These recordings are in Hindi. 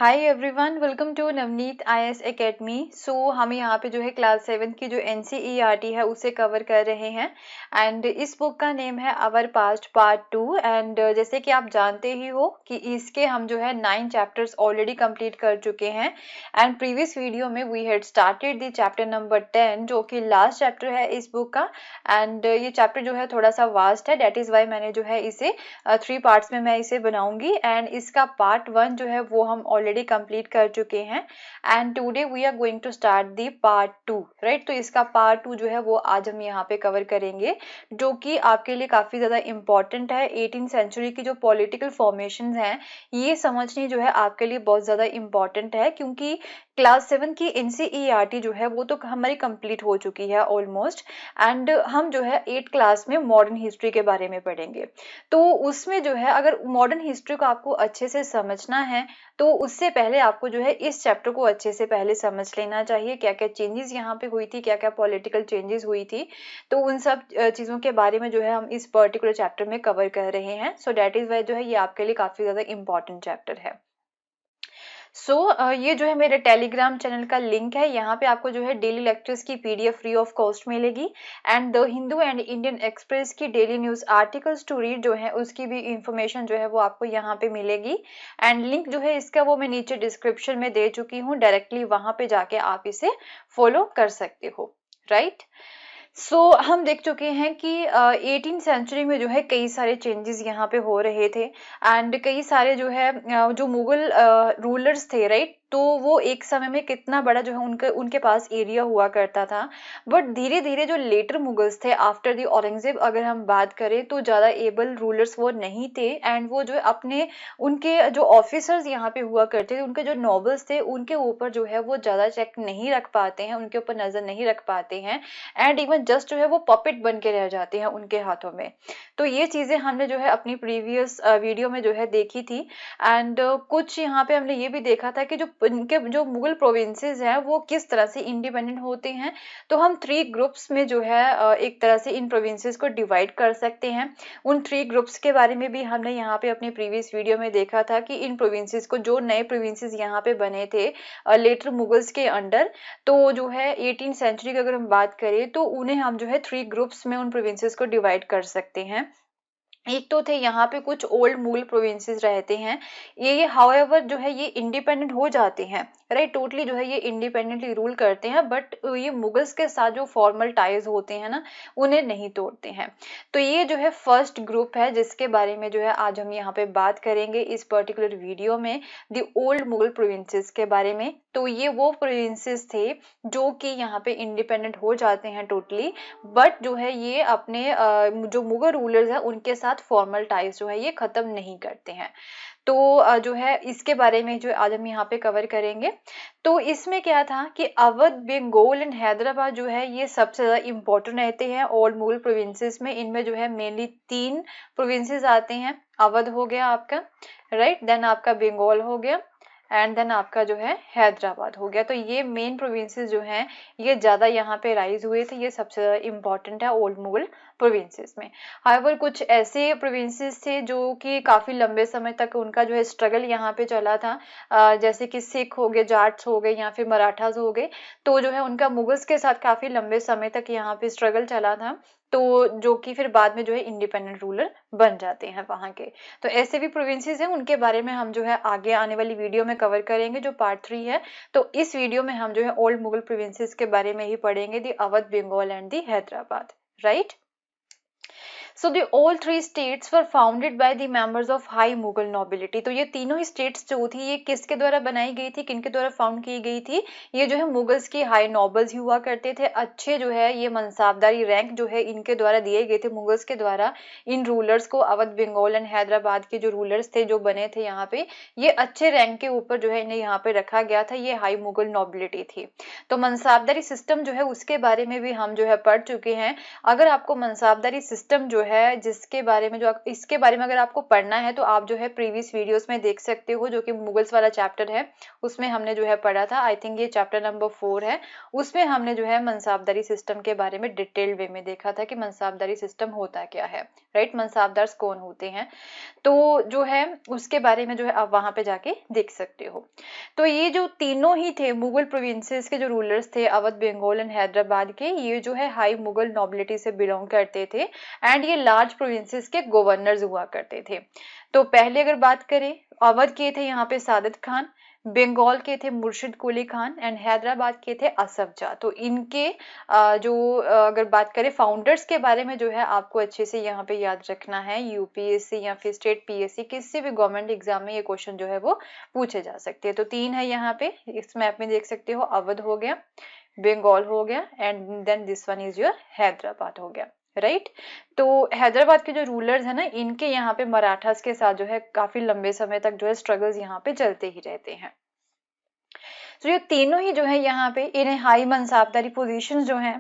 Hi everyone, welcome to Navneet IAS academy. हम यहाँ पे जो है क्लास 7 की जो एनसीईआरटी है उसे कवर कर रहे हैं एंड इस बुक का नेम है आवर पास्ट पार्ट 2। एंड जैसे कि आप जानते ही हो कि इसके हम जो है 9 चैप्टर्स ऑलरेडी कंप्लीट कर चुके हैं एंड प्रीवियस वीडियो में we had started the chapter number 10 जो कि लास्ट चैप्टर है इस बुक का। एंड ये चैप्टर जो है थोड़ा सा वास्ट है, डेट इज वाई मैंने जो है इसे 3 पार्ट्स में मैं इसे बनाऊंगी एंड इसका पार्ट 1 जो है वो हम ऑलरेडी कंप्लीट कर चुके हैं and today we are going to start the part 2, right. तो इसका पार्ट 2 जो है वो आज हम यहाँ पे कवर करेंगे, जो कि आपके लिए काफी ज्यादा इंपॉर्टेंट है। 18th सेंचुरी की जो पॉलिटिकल फॉर्मेशन है ये समझनी जो है आपके लिए बहुत ज्यादा इंपॉर्टेंट है, क्योंकि क्लास 7 की एनसीईआरटी जो है वो तो हमारी कंप्लीट हो चुकी है ऑलमोस्ट एंड हम जो है 8th क्लास में मॉडर्न हिस्ट्री के बारे में पढ़ेंगे। तो उसमें जो है अगर मॉडर्न हिस्ट्री को आपको अच्छे से समझना है तो उससे पहले आपको जो है इस चैप्टर को अच्छे से पहले समझ लेना चाहिए, क्या क्या चेंजेस यहाँ पे हुई थी, क्या क्या पॉलिटिकल चेंजेस हुई थी। तो उन सब चीज़ों के बारे में जो है हम इस पर्टिकुलर चैप्टर में कवर कर रहे हैं। सो दैट इज वाई जो है ये आपके लिए काफ़ी ज़्यादा इंपॉर्टेंट चैप्टर है। ये जो है मेरे टेलीग्राम चैनल का लिंक है, यहाँ पे आपको जो है डेली लेक्चर्स की पीडीएफ फ्री ऑफ कॉस्ट मिलेगी and the Hindu and Indian Express की daily news articles to read जो है उसकी भी इंफॉर्मेशन जो है वो आपको यहाँ पे मिलेगी एंड लिंक जो है इसका वो मैं नीचे डिस्क्रिप्शन में दे चुकी हूँ, डायरेक्टली वहां पे जाके आप इसे फॉलो कर सकते हो, राइट। हम देख चुके हैं कि 18th सेंचुरी में जो है कई सारे चेंजेस यहाँ पे हो रहे थे एंड कई सारे जो है जो मुगल रूलर्स थे, राइट। तो वो एक समय में कितना बड़ा जो है उनके उनके पास एरिया हुआ करता था, बट धीरे धीरे जो लेटर मुगल्स थे आफ्टर द औरंगजेब अगर हम बात करें तो ज़्यादा एबल रूलर्स वो नहीं थे एंड वो जो है अपने उनके जो ऑफिसर्स यहाँ पे हुआ करते थे, उनके जो नॉबल्स थे उनके ऊपर जो है वो ज़्यादा चेक नहीं रख पाते हैं, उनके ऊपर नज़र नहीं रख पाते हैं एंड इवन जस्ट जो है वो पपेट बन के रह जाते हैं उनके हाथों में। तो ये चीज़ें हमने जो है अपनी प्रीवियस वीडियो में जो है देखी थी एंड कुछ यहाँ पे हमने ये भी देखा था कि जो इनके जो मुगल प्रोविंसेस हैं वो किस तरह से इंडिपेंडेंट होते हैं। तो हम 3 ग्रुप्स में जो है एक तरह से इन प्रोविंसेस को डिवाइड कर सकते हैं। उन 3 ग्रुप्स के बारे में भी हमने यहाँ पे अपनी प्रीवियस वीडियो में देखा था कि इन प्रोविंसेस को जो नए प्रोविंसेस यहाँ पे बने थे लेटर मुगल्स के अंडर, तो जो है 18th सेंचुरी की अगर हम बात करें तो उन्हें हम जो है 3 ग्रुप्स में उन प्रोविंसेस को डिवाइड कर सकते हैं। एक तो थे यहाँ पे कुछ ओल्ड मुगल प्रोविंसेस रहते हैं, ये हाउएवर जो है ये इंडिपेंडेंट हो जाते हैं, राइट। टोटली जो है ये इंडिपेंडेंटली रूल करते हैं, बट ये मुगल्स के साथ जो फॉर्मल टाइज होते हैं ना उन्हें नहीं तोड़ते हैं। तो ये जो है फर्स्ट ग्रुप है जिसके बारे में जो है आज हम यहाँ पे बात करेंगे इस पर्टिकुलर वीडियो में, द ओल्ड मुगल प्रोविंसेस के बारे में। तो ये वो प्रोविंसेस थे जो कि यहाँ पे इंडिपेंडेंट हो जाते हैं टोटली, बट जो है ये अपने जो मुगल रूलर्स हैं उनके साथ फॉर्मल टाइज जो है ये खत्म नहीं करते हैं। तो जो है इसके बारे में जो आज हम यहाँ पे कवर करेंगे। तो इसमें क्या था कि अवध, बंगाल एंड हैदराबाद जो है ये सबसे ज़्यादा इम्पोर्टेंट रहते हैं ओल्ड मुगल प्रोविंसेस में। इनमें जो है मेनली 3 प्रोविंसेस आते हैं। अवध हो गया आपका, राइट, देन आपका बंगाल हो गया एंड देन आपका जो है हैदराबाद हो गया। तो ये मेन प्रोविंसेस जो हैं ये ज़्यादा यहाँ पे राइज हुए थे, ये सबसे ज़्यादा इम्पॉर्टेंट है ओल्ड मुगल प्रोविंसेस में। हाउएवर कुछ ऐसे प्रोविंसेस थे जो कि काफ़ी लंबे समय तक उनका जो है स्ट्रगल यहाँ पे चला था, जैसे कि सिख हो गए, जाट्स हो गए या फिर मराठास हो गए। तो जो है उनका मुगल्स के साथ काफ़ी लंबे समय तक यहाँ पे स्ट्रगल चला था, तो जो कि फिर बाद में जो है इंडिपेंडेंट रूलर बन जाते हैं वहाँ के। तो ऐसे भी प्रोविंसेस हैं, उनके बारे में हम जो है आगे आने वाली वीडियो में कवर करेंगे जो पार्ट 3 है। तो इस वीडियो में हम जो है ओल्ड मुगल प्रोविंसेस के बारे में ही पढ़ेंगे, the Awadh, Bengal and the Hyderabad, right. So the all 3 states were founded by the members of high Mughal nobility। तो ये तीनों ही स्टेट्स जो थी ये किसके द्वारा बनाई गई थी, किनके द्वारा फाउंड की गई थी? ये जो है मुगल्स की हाई नॉबल्स हुआ करते थे, अच्छे जो है ये मनसाबदारी रैंक जो है इनके द्वारा दिए गए थे मुगल्स के द्वारा इन रूलर्स को। अवध, बंगाल एंड हैदराबाद के जो रूलर्स थे जो बने थे यहाँ पे, ये अच्छे रैंक के ऊपर जो है इन्हें यहाँ पे रखा गया था, ये हाई मुगल नॉबिलिटी थी। तो मनसाबदारी सिस्टम जो है उसके बारे में भी हम जो है पढ़ चुके हैं। अगर आपको मनसाबदारी सिस्टम जो है जिसके बारे में इसके बारे में अगर आपको पढ़ना है तो आप जो है प्रीवियस वीडियोस में देख सकते हो, जो कि मुगल्स वाला चैप्टर है उसमें हमने जो है पढ़ा था। आई थिंक ये चैप्टर नंबर 4 है, उसमें हमने जो है मनसाबदारी सिस्टम के बारे में डिटेल वे में देखा था कि मनसाबदारी सिस्टम होता क्या है, राइट, मनसाबदार कौन होते हैं। तो जो है उसके बारे में जो है आप वहां पे जाके देख सकते हो। तो ये जो तीनों ही थे मुगल प्रोविंसेस के जो रूलर्स थे, अवध, बंगाल एंड हैदराबाद के, ये जो है हाई मुगल नोबिलिटी से बिलोंग करते थे एंड ये लार्ज प्रोविंसेस के गवर्नर्स हुआ करते थे। तो पहले अगर बात करें, अवध के थे यहाँ पे सादत खान, बंगाल के थे मुर्शिद कुली खान एंड हैदराबाद के थे असफ जा। तो इनके अगर बात करें फाउंडर्स के बारे में जो है आपको अच्छे से यहाँ पे याद रखना है। यूपीएससी या फिर स्टेट पीएससी किसी भी गवर्नमेंट एग्जाम में ये क्वेश्चन जो है वो पूछे जा सकते हैं। तो 3 है यहाँ पे, इस मैप में देख सकते हो, अवध हो गया, बंगाल हो गया and then this one is your Hyderabad हो गया, राइट। तो हैदराबाद के जो रूलर्स है ना, इनके यहाँ पे मराठास के साथ जो है काफी लंबे समय तक जो है स्ट्रगल्स यहाँ पे चलते ही रहते हैं। तो ये तीनों ही जो है यहाँ पे इन्हें हाई मनसाबदारी पोजीशन जो है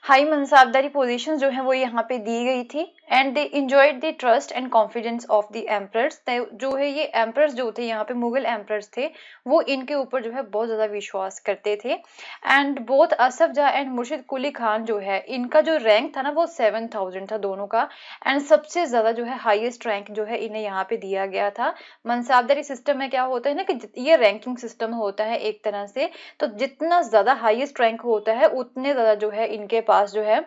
हाई मनसाबदारी पोजीशन जो है वो यहाँ पे दी गई थी and they enjoyed the trust and confidence of the emperors. जो है ये एम्परर्स जो थे यहाँ पे मुगल एम्परर्स थे, वो इनके ऊपर जो है बहुत ज्यादा विश्वास करते थे। एंड बोथ असफ जा एंड मुर्शिद कुली खान जो है, इनका जो रैंक था ना वो 7000 था दोनों का, एंड सबसे ज्यादा जो है हाईएस्ट रैंक जो है इन्हें यहाँ पे दिया गया था। मनसाबदारी सिस्टम में क्या होता है ना कि ये रैंकिंग सिस्टम होता है एक तरह से, तो जितना ज्यादा हाईएस्ट रैंक होता है उतने ज्यादा जो है इनके पास जो है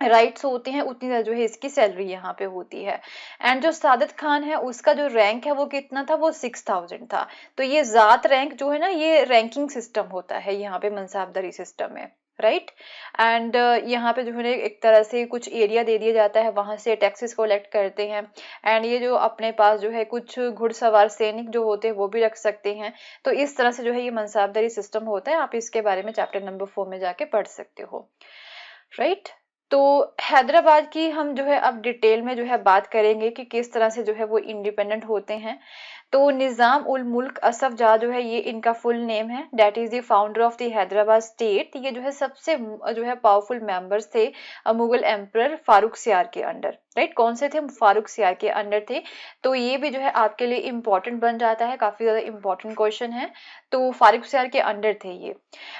राइट्स होते हैं, उतनी ज्यादा जो है इसकी सैलरी यहाँ पे होती है। एंड जो सादत खान है उसका जो रैंक है वो कितना था, वो 6000 था। तो ये जात रैंक जो है ना, ये रैंकिंग सिस्टम होता है यहाँ पे मनसाबदारी सिस्टम में, राइट। एंड यहाँ पे जो है एक तरह से कुछ एरिया दे दिया जाता है, वहां से टैक्सेस कलेक्ट करते हैं एंड ये जो अपने पास जो है कुछ घुड़सवार सैनिक जो होते हैं वो भी रख सकते हैं। तो इस तरह से जो है ये मनसाबदारी सिस्टम होता है, आप इसके बारे में चैप्टर नंबर 4 में जाके पढ़ सकते हो, राइट। तो हैदराबाद की हम जो है अब डिटेल में जो है बात करेंगे कि किस तरह से जो है वो इंडिपेंडेंट होते हैं। तो निजाम उल मुल्क असफ जा जो है ये इनका फुल नेम है, that is the founder of the Hyderabad state. ये जो है सबसे जो है पावरफुल मेंबर्स थे मुगल एम्परर फारूक सियार के अंडर, राइट। कौन से थे, फारूक सियार के अंडर थे। तो ये भी जो है आपके लिए इंपॉर्टेंट बन जाता है, काफी ज्यादा इंपॉर्टेंट क्वेश्चन है। तो फारूक सियार के अंडर थे ये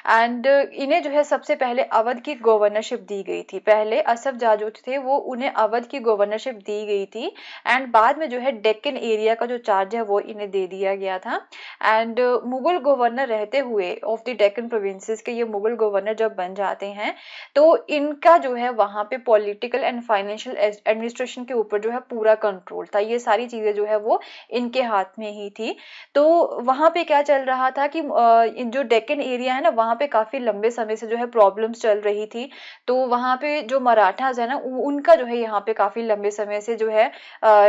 एंड इन्हें जो है सबसे पहले अवध की गवर्नरशिप दी गई थी। पहले असफ जा जो थे वो उन्हें अवध की गवर्नरशिप दी गई थी एंड बाद में जो है डेक्कन एरिया का जो चार्ज है वो इन्हें दे दिया गया था। एंड मुगल गवर्नर रहते हुए ऑफ द डेक्कन प्रोविंसेस के ये मुगल गवर्नर जब बन जाते हैं तो इनका जो है वहां पे पॉलिटिकल एंड फाइनेंशियल एडमिनिस्ट्रेशन के ऊपर जो है पूरा कंट्रोल था। ये सारी चीजें जो है वो इनके हाथ में ही थी। तो वहां पे क्या चल रहा था कि जो डेक्कन एरिया है ना, वहां पे काफी लंबे समय से जो है प्रॉब्लम्स चल रही थी। तो वहां पे जो मराठास है ना, उनका जो है यहाँ पे काफी लंबे समय से जो है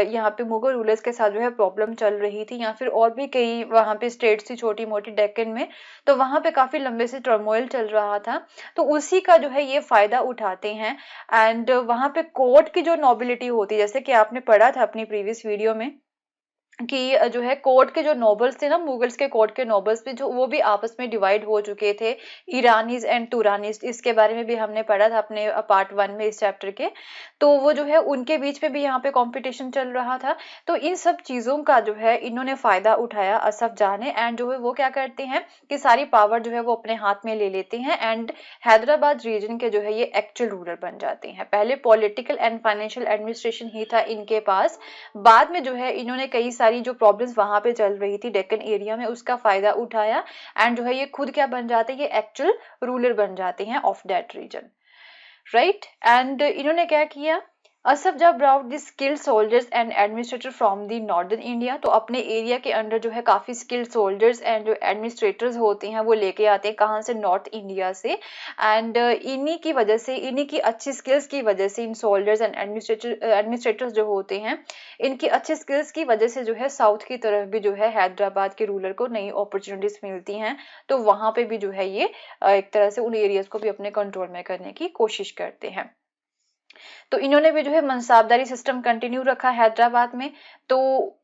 यहाँ पे मुगल रूलर्स के साथ जो है प्रॉब्लम चल रही थी, या फिर और भी कई वहां पे स्टेट्स थी छोटी मोटी डेक्कन में, तो वहां पे काफी लंबे से टर्मोइल चल रहा था। तो उसी का जो है ये फायदा उठाते हैं एंड वहां पे कोर्ट की जो नोबिलिटी होती है, जैसे कि आपने पढ़ा था अपनी प्रीवियस वीडियो में कि जो है कोर्ट के जो नोबल्स थे ना, मुगल्स के कोर्ट के नोबल्स भी जो वो भी आपस में डिवाइड हो चुके थे, ईरानीज एंड तुरानीज। इसके बारे में भी हमने पढ़ा था अपने पार्ट 1 में इस चैप्टर के। तो वो जो है उनके बीच में भी यहाँ पे कंपटीशन चल रहा था। तो इन सब चीजों का जो है इन्होंने फायदा उठाया असफ जाह ने एंड जो है वो क्या करते हैं कि सारी पावर जो है वो अपने हाथ में ले लेते हैं एंड हैदराबाद रीजन के जो है ये एक्चुअल रूलर बन जाते हैं। पहले पॉलिटिकल एंड फाइनेंशियल एडमिनिस्ट्रेशन ही था इनके पास, बाद में जो है इन्होंने कई सारी जो प्रॉब्लम्स वहां पे चल रही थी डेक्कन एरिया में उसका फायदा उठाया एंड जो है ये खुद क्या बन जाते हैं, ये एक्चुअल रूलर बन जाते हैं of that region, right. And इन्होंने क्या किया, Asaf Jah brought the skilled soldiers and administrator from the northern India. तो अपने एरिया के अंडर जो है काफी स्किल्ड सोल्जर्स एंड जो एडमिनिस्ट्रेटर्स होते हैं वो लेके आते हैं, कहाँ से, नॉर्थ इंडिया से। एंड इन्हीं की वजह से, इन्हीं की अच्छी स्किल्स की वजह से इन सोल्जर्स एंड एडमिनिस्ट्रेटर्स जो होते हैं, इनकी अच्छी स्किल्स की वजह से जो है साउथ की तरफ भी जो है हैदराबाद के रूलर को नई अपॉर्चुनिटीज मिलती हैं। तो वहां पे भी जो है ये एक तरह से उन एरियाज को भी अपने कंट्रोल में करने की कोशिश करते हैं। तो इन्होंने भी जो है मनसाबदारी सिस्टम कंटिन्यू रखा हैदराबाद में। तो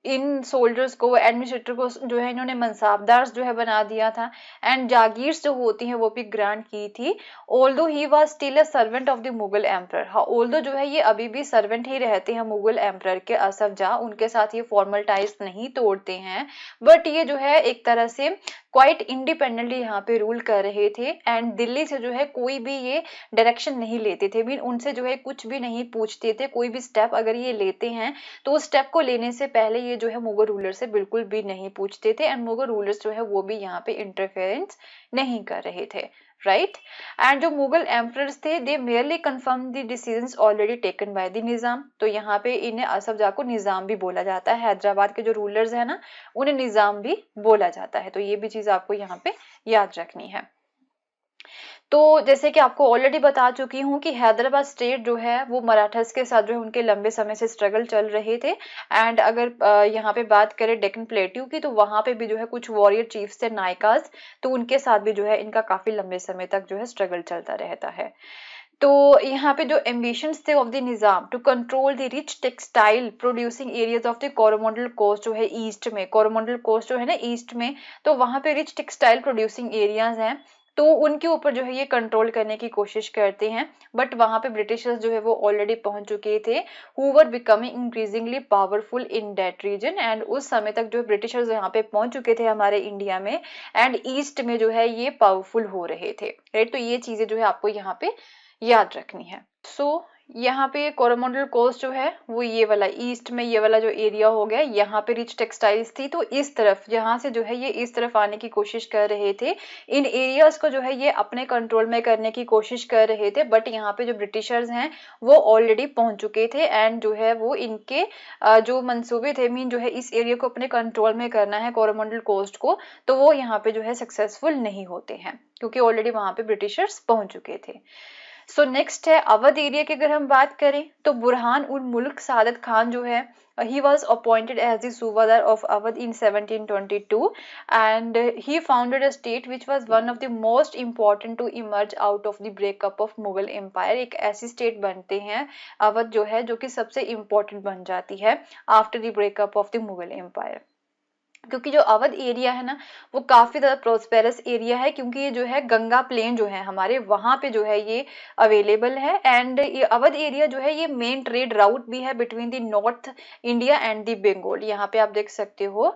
इन सोल्जर्स को, एडमिनिस्ट्रेटर को जो है इन्होंने मनसाबदार जो है बना दिया था। एंड जागीर्स जो होती हैं वो भी ग्रांट की थी। Although he was still a servant of the Mughal emperor, हाँ ऑल्दो जो है ये अभी भी सर्वेंट ही रहते हैं मुगल एम्परर के, असफ जाह उनके साथ ये फॉर्मल टाइज नहीं तोड़ते हैं, बट ये जो है एक तरह से क्वाइट इंडिपेंडेंटली यहाँ पे रूल कर रहे थे। एंड दिल्ली से जो है कोई भी ये डायरेक्शन नहीं लेते थे, मीन उनसे जो है कुछ भी नहीं पूछते थे। कोई भी स्टेप अगर ये लेते हैं तो उस स्टेप को लेने से पहले ये जो है मुगल रूलर से बिल्कुल भी नहीं पूछते थे। एंड मुगल रूलर्स जो है वो भी यहाँ पे इंटरफेरेंस नहीं कर रहे थे, राइट। एंड जो मुगल एम्परर्स थे they merely confirm the decisions already taken by the Nizam. तो यहाँ पे इन्हें असफ जाह को निजाम भी बोला जाता है, हैदराबाद के जो रूलर्स है ना उन्हें निजाम भी बोला जाता है। तो ये भी चीज आपको यहाँ पे याद रखनी है। तो जैसे कि आपको ऑलरेडी बता चुकी हूँ कि हैदराबाद स्टेट जो है वो मराठास के साथ जो है उनके लंबे समय से स्ट्रगल चल रहे थे। एंड अगर यहाँ पे बात करें डेक्कन प्लेट्यू की, तो वहां पे भी जो है कुछ वॉरियर चीफ्स थे नायकास, तो उनके साथ भी जो है इनका काफी लंबे समय तक जो है स्ट्रगल चलता रहता है। तो यहाँ पे जो एम्बिशंस थे of the Nizam to control the rich textile producing areas of the Coromandel coast जो है ईस्ट में, कोरोमंडल कोस्ट जो है ना ईस्ट में, तो वहां पे रिच टेक्सटाइल प्रोड्यूसिंग एरियाज हैं, तो उनके ऊपर जो है ये कंट्रोल करने की कोशिश करते हैं। बट वहां पे ब्रिटिशर्स जो है वो ऑलरेडी पहुंच चुके थे, who were becoming increasingly powerful in that region. And उस समय तक जो ब्रिटिशर्स यहाँ पे पहुंच चुके थे हमारे इंडिया में, एंड ईस्ट में जो है ये पावरफुल हो रहे थे, राइट। तो ये चीजें जो है आपको यहाँ पे याद रखनी है। सो यहाँ पे कोरोमंडल कोस्ट जो है वो ये वाला ईस्ट में ये वाला जो एरिया हो गया, यहाँ पे रिच टेक्सटाइल्स थी, तो इस तरफ यहाँ से जो है ये इस तरफ आने की कोशिश कर रहे थे। इन एरियाज को जो है ये अपने कंट्रोल में करने की कोशिश कर रहे थे, बट यहाँ पे जो ब्रिटिशर्स हैं वो ऑलरेडी पहुंच चुके थे। एंड जो है वो इनके जो मंसूबे थे, मीन जो है इस एरिया को अपने कंट्रोल में करना है कोरोमंडल कोस्ट को, तो वो यहाँ पे जो है सक्सेसफुल नहीं होते हैं क्योंकि ऑलरेडी वहां पे ब्रिटिशर्स पहुंच चुके थे। सो नेक्स्ट है अवध एरिया की अगर हम बात करें, तो बुरहान उल मुल्क सादत खान जो है he was appointed as the Subadar of Awadh in 1722 and he founded a state which was one of the most important to emerge out of the breakup of Mughal Empire। एक ऐसी स्टेट बनते हैं अवध जो है जो कि सबसे इम्पोर्टेंट बन जाती है after the breakup of the Mughal empire, क्योंकि जो अवध एरिया है ना वो काफी ज्यादा प्रोस्पेरस एरिया है, क्योंकि ये जो है गंगा प्लेन जो है हमारे वहां पे जो है ये अवेलेबल है। एंड ये अवध एरिया जो है ये मेन ट्रेड राउट भी है between the north India and the Bengal. यहाँ पे आप देख सकते हो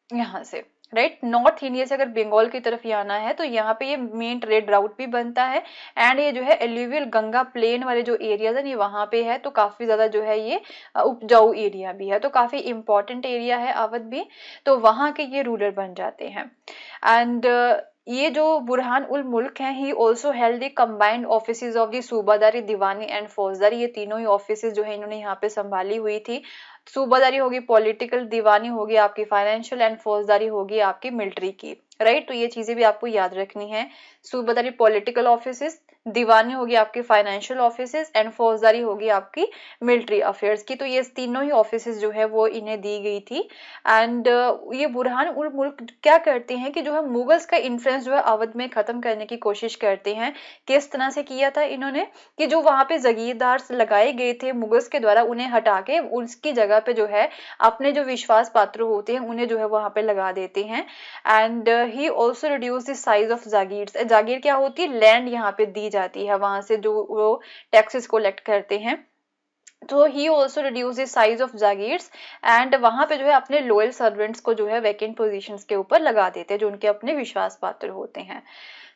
यहाँ से, राइट, नॉर्थ इंडिया से अगर बंगाल की तरफ आना है तो यहाँ पे ये मेन ट्रेड राउट भी बनता है। एंड ये जो है एल्यूवियल गंगा प्लेन वाले जो एरियाज है ये वहां पे है, तो काफी ज्यादा जो है ये उपजाऊ एरिया भी है, तो काफी इंपॉर्टेंट एरिया है अवध भी, तो वहां के ये रूलर बन जाते हैं। एंड ये जो बुरहान उल मुल्क हैं he also held the combined offices of the subadari, diwani and faujdari, ये तीनों ही ऑफिसेज जो है इन्होंने यहाँ पे संभाली हुई थी। सूबादारी होगी पॉलिटिकल, दीवानी होगी आपकी फाइनेंशियल, एंड फौजदारी होगी आपकी मिलिट्री की, राइट। तो ये चीजें भी आपको याद रखनी है। सूबादारी पॉलिटिकल ऑफिसेस, दीवानी होगी आपकी फाइनेंशियल ऑफिसेस, एंड फौजदारी होगी आपकी मिलिट्री अफेयर्स की। तो ये तीनों ही ऑफिसेस जो है वो इन्हें दी गई थी। एंड ये बुरहान उल मुल्क क्या करते हैं कि जो है मुगल्स का इन्फ्लुएंस जो है अवध में खत्म करने की कोशिश करते हैं। किस तरह से किया था इन्होंने कि जो वहां पे जागीरदार लगाए गए थे मुगल्स के द्वारा, उन्हें हटा के उसकी जगह पे जो है अपने जो विश्वास पात्र होते हैं उन्हें जो है वहां पे लगा देते हैं। And he also reduce the size of jagir. जागीर क्या होती है? लैंड यहाँ पे दी जाती है वहां से जो वो टैक्सेस कलेक्ट करते हैं। तो he also reduce the size of jagirs, and वहां पे जो है अपने लोयल सर्वेंट्स को जो है वैकेंट पोजीशंस के ऊपर लगा देते हैं जो उनके अपने विश्वास पात्र होते हैं।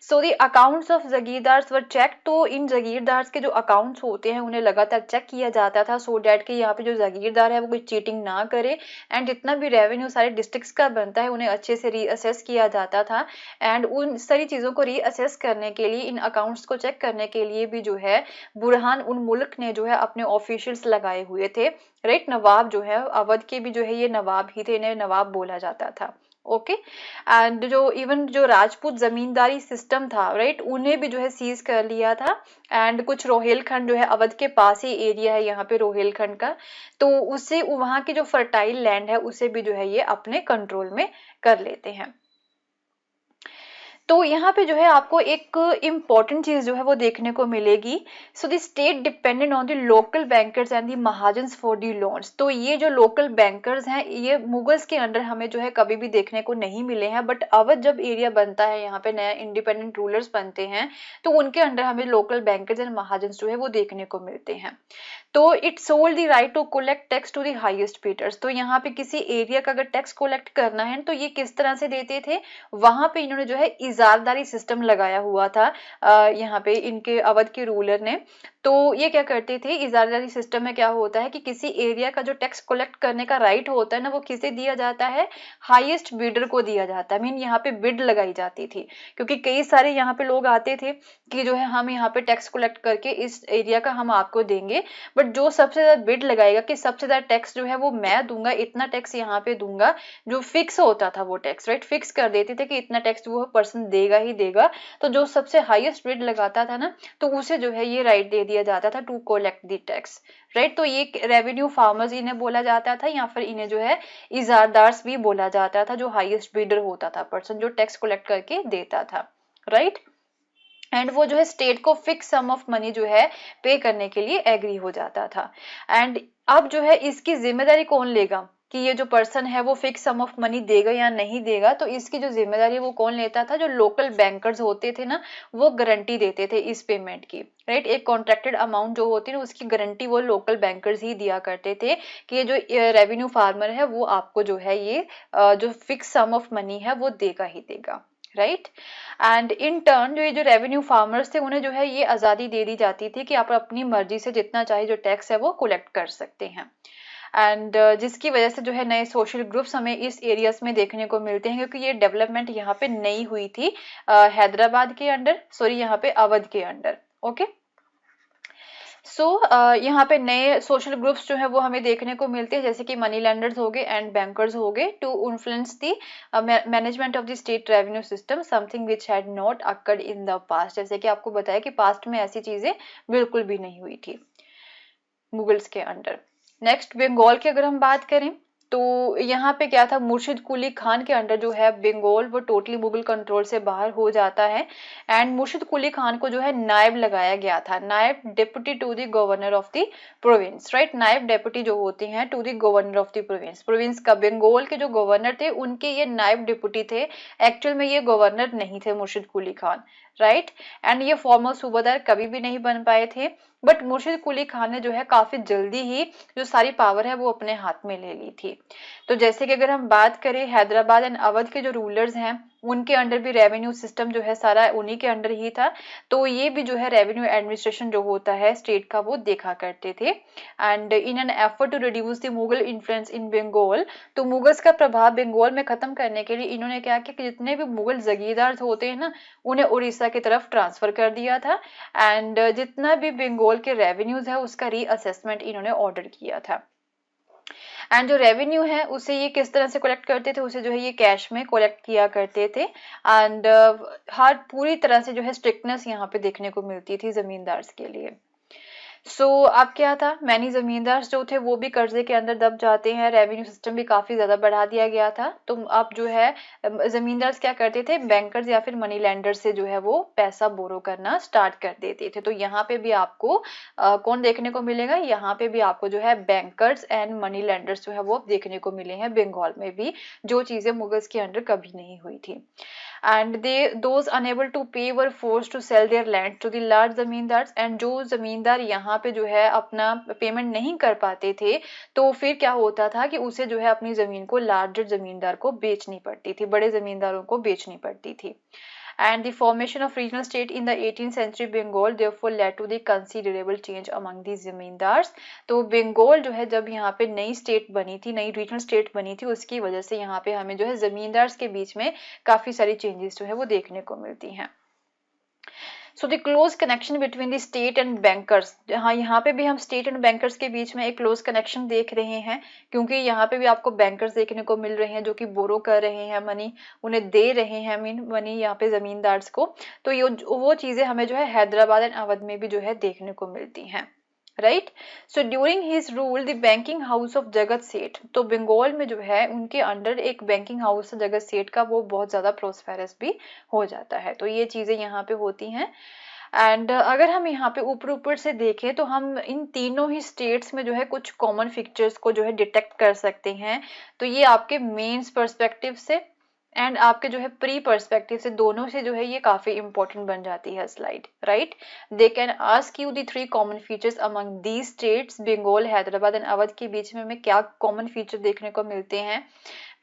So the accounts of jagirdars were check, तो इन जागीरदार्स के जो अकाउंट्स होते हैं उन्हें लगातार चेक किया जाता था, सो डैट कि यहाँ पे जो जागीरदार है वो कोई चीटिंग ना करे। एंड जितना भी रेवेन्यू सारे डिस्ट्रिक्ट्स का बनता है उन्हें अच्छे से रीअसेस किया जाता था। एंड उन सारी चीज़ों को रीअसेस करने के लिए, इन अकाउंट्स को चेक करने के लिए भी जो है बुरहान उल मुल्क ने जो है अपने ऑफिशियल्स लगाए हुए थे, राइट। नवाब जो है अवध के भी जो है ये नवाब ही थे, इन्हें नवाब बोला जाता था, ओके। एंड जो इवन जो राजपूत जमींदारी सिस्टम था, राइट, उन्हें भी जो है सीज कर लिया था। एंड कुछ रोहेलखंड जो है अवध के पास ही एरिया है यहाँ पे रोहेलखंड का, तो उससे वहां की जो फर्टाइल लैंड है उसे भी जो है ये अपने कंट्रोल में कर लेते हैं। तो यहाँ पे जो है आपको एक इम्पॉर्टेंट चीज जो है वो देखने को मिलेगी। So the state dependent on the local bankers and the mahajans for the loans. तो ये जो लोकल बैंकर्स हैं ये मुगल्स के अंडर हमें जो है कभी भी देखने को नहीं मिले हैं, बट अवध जब एरिया बनता है, यहाँ पे नया इंडिपेंडेंट रूलर्स बनते हैं, तो उनके अंडर हमें लोकल बैंकर्स एंड महाजन्स जो है वो देखने को मिलते हैं। तो it sold the right to collect tax to the highest bidders. तो यहाँ पे किसी एरिया का अगर टैक्स कलेक्ट करना है तो ये किस तरह से देते थे, वहां पे इन्होंने जो है इजारदारी सिस्टम लगाया हुआ था यहाँ पे इनके अवध के रूलर ने। तो ये क्या करते थे, इजारदारी सिस्टम में क्या होता है कि किसी एरिया का जो टैक्स कलेक्ट करने का राइट होता है ना, वो किसे दिया जाता है, हाईएस्ट बिडर को दिया जाता है। मीन यहाँ पे बिड लगाई जाती थी, क्योंकि कई सारे यहाँ पे लोग आते थे कि जो है हम यहाँ पे टैक्स कलेक्ट करके इस एरिया का हम आपको देंगे, बट जो सबसे ज्यादा बिड लगाएगा कि सबसे ज्यादा टैक्स जो है वो मैं दूंगा, इतना टैक्स यहाँ पे दूंगा, जो फिक्स होता था वो टैक्स, राइट, फिक्स कर देते थे कि इतना टैक्स वो पर्सन देगा ही देगा। तो जो सबसे हाईएस्ट बिड लगाता था ना, तो उसे जो है ये राइट दे दिया जाता था to collect the tax, right. तो ये रेवेन्यू फार्मर्स इन्हें बोला जाता था, या फिर इन्हें जो है इजारदार्स भी बोला जाता था, जो हाईएस्ट बिडर होता था, पर्सन जो टैक्स कलेक्ट करके देता था, राइट। एंड वो जो है स्टेट को फिक्स सम ऑफ मनी जो है पे करने के लिए एग्री हो जाता था। एंड अब जो है इसकी जिम्मेदारी कौन लेगा कि ये जो पर्सन है वो फिक्स सम ऑफ मनी देगा या नहीं देगा, तो इसकी जो जिम्मेदारी है वो कौन लेता था, जो लोकल बैंकर्स होते थे ना, वो गारंटी देते थे इस पेमेंट की, राइट। एक कॉन्ट्रैक्टेड अमाउंट जो होती है ना, उसकी गारंटी वो लोकल बैंकर्स ही दिया करते थे कि ये जो रेवेन्यू फार्मर है वो आपको जो है ये जो फिक्स सम ऑफ मनी है वो देगा ही देगा, राइट। एंड इन टर्न जो ये जो रेवेन्यू फार्मर्स थे उन्हें जो है ये आज़ादी दे दी जाती थी कि आप अपनी मर्जी से जितना चाहे जो टैक्स है वो कलेक्ट कर सकते हैं। एंड जिसकी वजह से जो है नए सोशल ग्रुप्स हमें इस एरियाज में देखने को मिलते हैं, क्योंकि ये डेवलपमेंट यहाँ पे नई हुई थी हैदराबाद के अंडर, सॉरी यहाँ पे अवध के अंडर, ओके। सो यहाँ पे नए सोशल ग्रुप्स जो है वो हमें देखने को मिलते हैं, जैसे कि मनी लैंडर्स हो गए एंड बैंकर्स हो गए, to influence the management of the state revenue system, something which had not occurred in the past. जैसे कि आपको बताया कि पास्ट में ऐसी चीजें बिल्कुल भी नहीं हुई थी मुगल्स के अंडर। नेक्स्ट बंगाल की अगर हम बात करें तो यहाँ पे क्या था, मुर्शिद कुली खान के अंडर जो है बंगाल वो टोटली मुगल कंट्रोल से बाहर हो जाता है। एंड मुर्शिद कुली खान को जो है नायब लगाया गया था, naib deputy to the governor of the province, right. Naib deputy जो होते हैं to the governor of the province, province का बंगाल के जो गवर्नर थे उनके ये नायब डेप्यूटी थे, एक्चुअल में ये गवर्नर नहीं थे मुर्शिद कुली खान, राइट। एंड ये फॉर्मर सूबादार कभी भी नहीं बन पाए थे, बट मुर्शिद कुली खान ने जो है काफी जल्दी ही जो सारी पावर है वो अपने हाथ में ले ली थी। तो जैसे कि अगर हम बात करें हैदराबाद एंड अवध के जो रूलर्स हैं उनके अंडर भी रेवेन्यू सिस्टम जो है सारा उन्हीं के अंडर ही था, तो ये भी जो है रेवेन्यू एडमिनिस्ट्रेशन जो होता है स्टेट का वो देखा करते थे। And in an effort to reduce the Mughal influence in Bengal, तो मुगल्स का प्रभाव बंगाल में खत्म करने के लिए इन्होंने क्या किया कि जितने भी मुगल जगीरदार होते हैं ना उन्हें उड़ीसा की तरफ ट्रांसफर कर दिया था। एंड जितना भी बंगाल के रेवेन्यूज है उसका रीअसेसमेंट इन्होंने ऑर्डर किया था। एंड जो रेवेन्यू है उसे ये किस तरह से कलेक्ट करते थे, उसे जो है ये कैश में कलेक्ट किया करते थे। एंड हर पूरी तरह से जो है स्ट्रिक्टनेस यहाँ पे देखने को मिलती थी जमींदार के लिए। सो अब क्या था, मैनी जमींदार जो थे वो भी कर्जे के अंदर दब जाते हैं, रेवेन्यू सिस्टम भी काफी ज्यादा बढ़ा दिया गया था। तो अब जो है जमींदार क्या करते थे, बैंकर्स या फिर मनी लैंडर से जो है वो पैसा बोरो करना स्टार्ट कर देते थे। तो यहाँ पे भी आपको कौन देखने को मिलेगा, यहाँ पे भी आपको जो है बैंकर्स एंड मनी लैंडर्स जो है वो देखने को मिले हैं बंगाल में भी, जो चीजें मुगल्स के अंडर कभी नहीं हुई थी। and those unable to pay were forced to sell their land to the large zamindars. And जो जमींदार यहाँ पे जो है अपना पेमेंट नहीं कर पाते थे तो फिर क्या होता था कि उसे जो है अपनी जमीन को लार्जर जमींदार को बेचनी पड़ती थी, बड़े जमींदारों को बेचनी पड़ती थी। And the formation of regional state in the 18th century Bengal therefore led to the considerable change among the zamindars. तो बंगाल जो है जब यहाँ पे नई स्टेट बनी थी, नई रीजनल स्टेट बनी थी, उसकी वजह से यहाँ पे हमें जो है जमींदार्स के बीच में काफी सारी चेंजेस जो है वो देखने को मिलती हैं। So the close connection between the state and bankers, हाँ यहाँ पे भी हम स्टेट एंड बैंकर्स के बीच में एक क्लोज कनेक्शन देख रहे हैं, क्योंकि यहाँ पे भी आपको बैंकर्स देखने को मिल रहे हैं जो कि बोरो कर रहे हैं मनी, उन्हें दे रहे हैं मीन मनी यहाँ पे जमींदार्स को। तो ये वो चीजें हमें जो है हैदराबाद एंड अवध में भी जो है देखने को मिलती हैं, right. So during his rule the banking house of जगत सेठ, तो बंगाल में जो है उनके अंडर एक बैंकिंग हाउस जगत सेठ का वो बहुत ज्यादा प्रोस्पेरस भी हो जाता है। तो ये चीजें यहाँ पे होती हैं। एंड अगर हम यहाँ पे ऊपर ऊपर से देखें तो हम इन तीनों ही स्टेट्स में जो है कुछ कॉमन फीचर्स को जो है डिटेक्ट कर सकते हैं। तो ये आपके मेंस पर्सपेक्टिव से एंड आपके जो है प्री पर्सपेक्टिव से, दोनों से जो है ये काफी इंपॉर्टेंट बन जाती है slide, right. They can ask you the 3 common features among these states, Bengal, Hyderabad and Awadh के बीच में हमें क्या कॉमन फीचर देखने को मिलते हैं।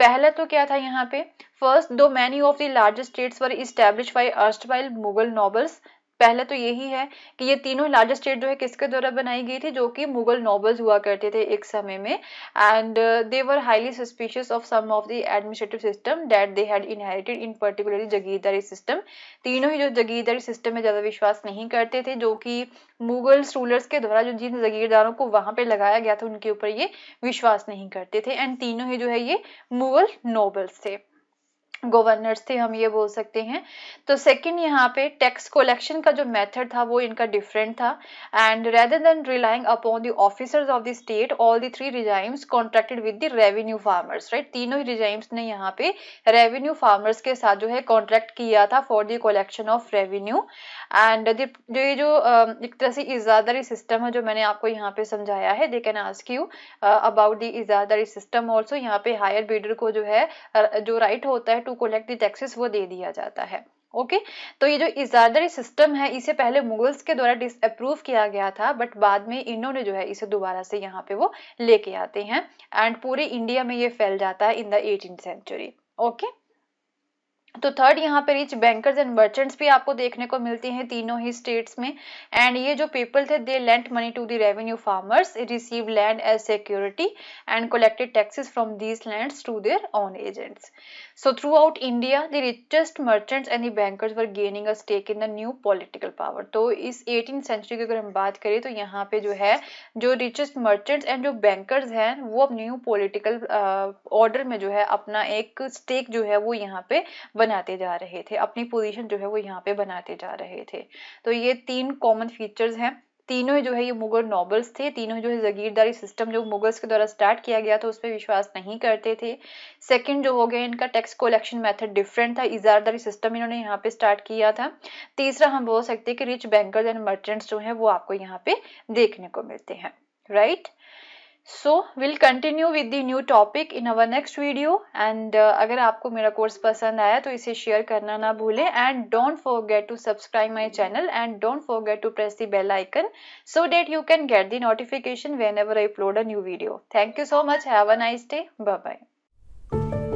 पहला तो क्या था यहाँ पे, फर्स्ट दो many of the largest states were establish by erstwhile Mughal nobles. पहले तो यही है कि ये तीनों लार्जेस्ट स्टेट जो है किसके द्वारा बनाई गई थी, जो कि मुगल नॉबल्स हुआ करते थे एक समय में। And they were highly suspicious of some of the administrative system that they had inherited, in particularly jagirdari system. तीनों ही जो जगीरदारी सिस्टम में ज्यादा विश्वास नहीं करते थे, जो कि मुगल्स रूलर्स के द्वारा जो जिन जगीरदारों को वहां पे लगाया गया था उनके ऊपर ये विश्वास नहीं करते थे। एंड तीनों ही जो है ये मुगल नोबल्स थे, गवर्नर्स थे, हम ये बोल सकते हैं। तो सेकंड यहाँ पे टैक्स कलेक्शन का जो मेथड था वो इनका डिफरेंट था। And rather than relying upon the officers of the state, all the 3 regimes contracted with the revenue farmers, right. तीनों ही रिजाइम्स ने यहाँ पे रेवेन्यू फार्मर्स के साथ जो है कॉन्ट्रैक्ट किया था for the collection of revenue. And ये जो एक तरह से इजादारी सिस्टम है जो मैंने आपको यहाँ पे समझाया है, they can ask you about the ijaradari system also. यहाँ पे हायर बिडर को जो है जो राइट होता है टू कलेक्ट द टैक्सेस वो दे दिया जाता है। ओके तो ये जो इजादारी सिस्टम है इसे पहले मुगल्स के द्वारा डिसअप्रूव किया गया था, बट बाद में इन्होंने जो है इसे दोबारा से यहाँ पे वो लेके आते हैं एंड पूरे इंडिया में ये फैल जाता है in the 18th century. Okay तो थर्ड यहाँ पे रिच बैंकर्स एंड मर्चेंट्स भी आपको देखने को मिलते हैं तीनों ही स्टेट्स में। एंड ये जो पीपल थे they lent money to the revenue farmers, receive land as security and collected taxes from these lands through their own agents. So throughout India the richest merchants and the bankers were gaining a stake in the new political power. तो इस 18th सेंचुरी की अगर हम बात करें तो यहाँ पे जो है जो रिचेस्ट मर्चेंट्स एंड जो बैंकर्स हैं वो अब न्यू पॉलिटिकल ऑर्डर में जो है अपना एक स्टेक जो है वो यहाँ पे बनाते जा रहे थे, अपनी पोजीशन जो है वो यहाँ पे बनाते जा रहे थे। तो ये 3 कॉमन फीचर्स हैं। तीनों जो है ये मुगल नॉबल्स थे, तीनों जो है जगीरदारी सिस्टम जो मुगल्स के द्वारा स्टार्ट किया गया था उस पर विश्वास नहीं करते थे। सेकंड जो हो गया इनका टैक्स कलेक्शन मेथड डिफरेंट था, इजारदारी सिस्टम इन्होंने यहाँ पे स्टार्ट किया था। तीसरा हम बोल सकते हैं कि रिच बैंकर्स एंड मर्चेंट्स जो है वो आपको यहाँ पे देखने को मिलते हैं, right. So we'll continue with the new topic in our next video and अगर आपको मेरा कोर्स पसंद आया तो इसे शेयर करना ना भूलें and don't forget to subscribe my channel and don't forget to press the bell icon so that you can get the notification whenever I upload a new video. Thank you so much. Have a nice day. Bye bye.